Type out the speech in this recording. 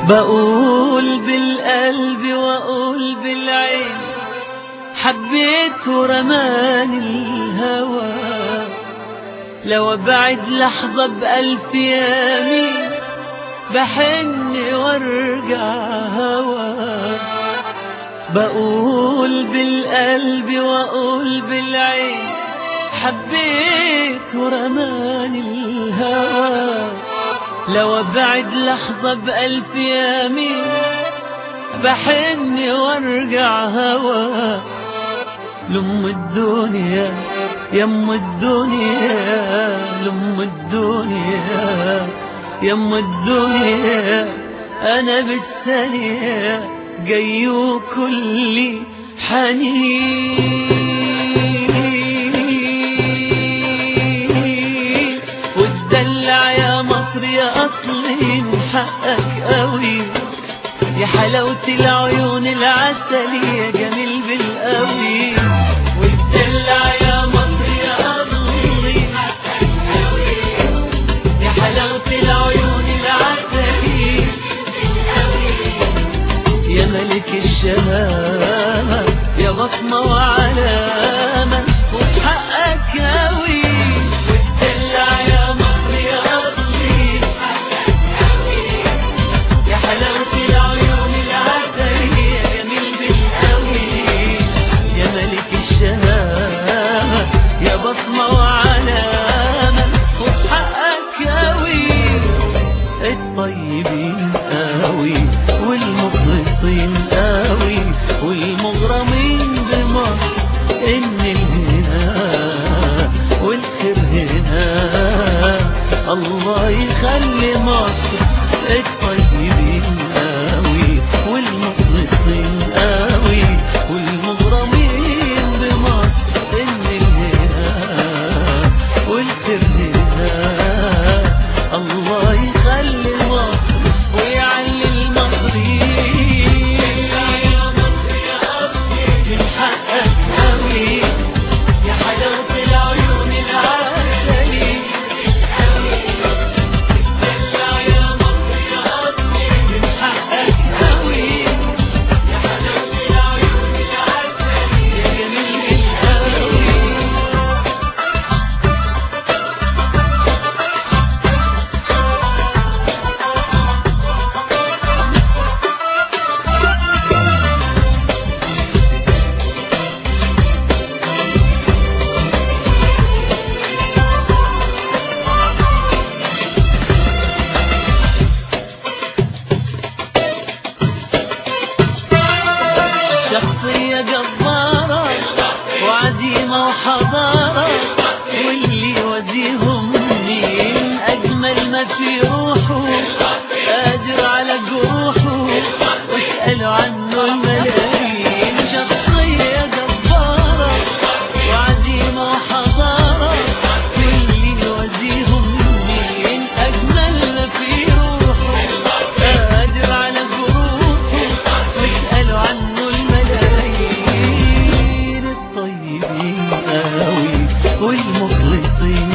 بقول بالقلب واقول بالعين، حبيت ورماني الهوى. لو ابعد لحظة بألف يمين، بحن وارجع هوا. بقول بالقلب واقول بالعين، حبيت ورماني الهوى. لو ابعد لحظة بألف يمين، بحن وارجع هوا. لأم الدنيا يم الدنيا، لأم الدنيا يم الدنيا، أنا بالثانية جاي وكلي حنين. والدلع يا مصر يا أصلي من حقك قوي، يا حلاوة العيون العسلية جميل بالقوي. والدلع يا مصر يا أصلي من حقك قوي، يا حلاوة العيون العسلية يا ملك الشهامة، يا بصمة وعلامة وبحقك قوي. والدلع يا مصر يا أصلي من حقك قوي، يا حلاوة العيون العسلية جميل بالقوي. يا ملك الشهامة، يا بصمة وعلامة وبحقك قوي. الطيبين قوي والمخلصين قوي، والمغرمين بمصر إن الهنا والخير هنا. الله يخلي مصر. الطيبين قوي والمخلصين قوي، والمغرمين بمصر إن الهنا والخير هنا. الله يخلي مصر ويعلي المصريين. يا مصر يا أصلي من حقك قوي، يا حلاوة العيون العسلية الدلع يا مصر يا أصلي من حقك قوي، يا حلاوة العيون العسلية يا جميل القوي. شخصية جبارة وعزيمة وحضارة، واللي يوازيهم مين أجمل ما في روحه، قادر على جروحه واسألوا عنه الملايين. شخصية جبارة وعزيمة وحضارة، واللي يوازيهم مين أجمل ما في روحه، قادر على جروحه واسألوا عنه الملايين. الطيبين قوي والمخلصين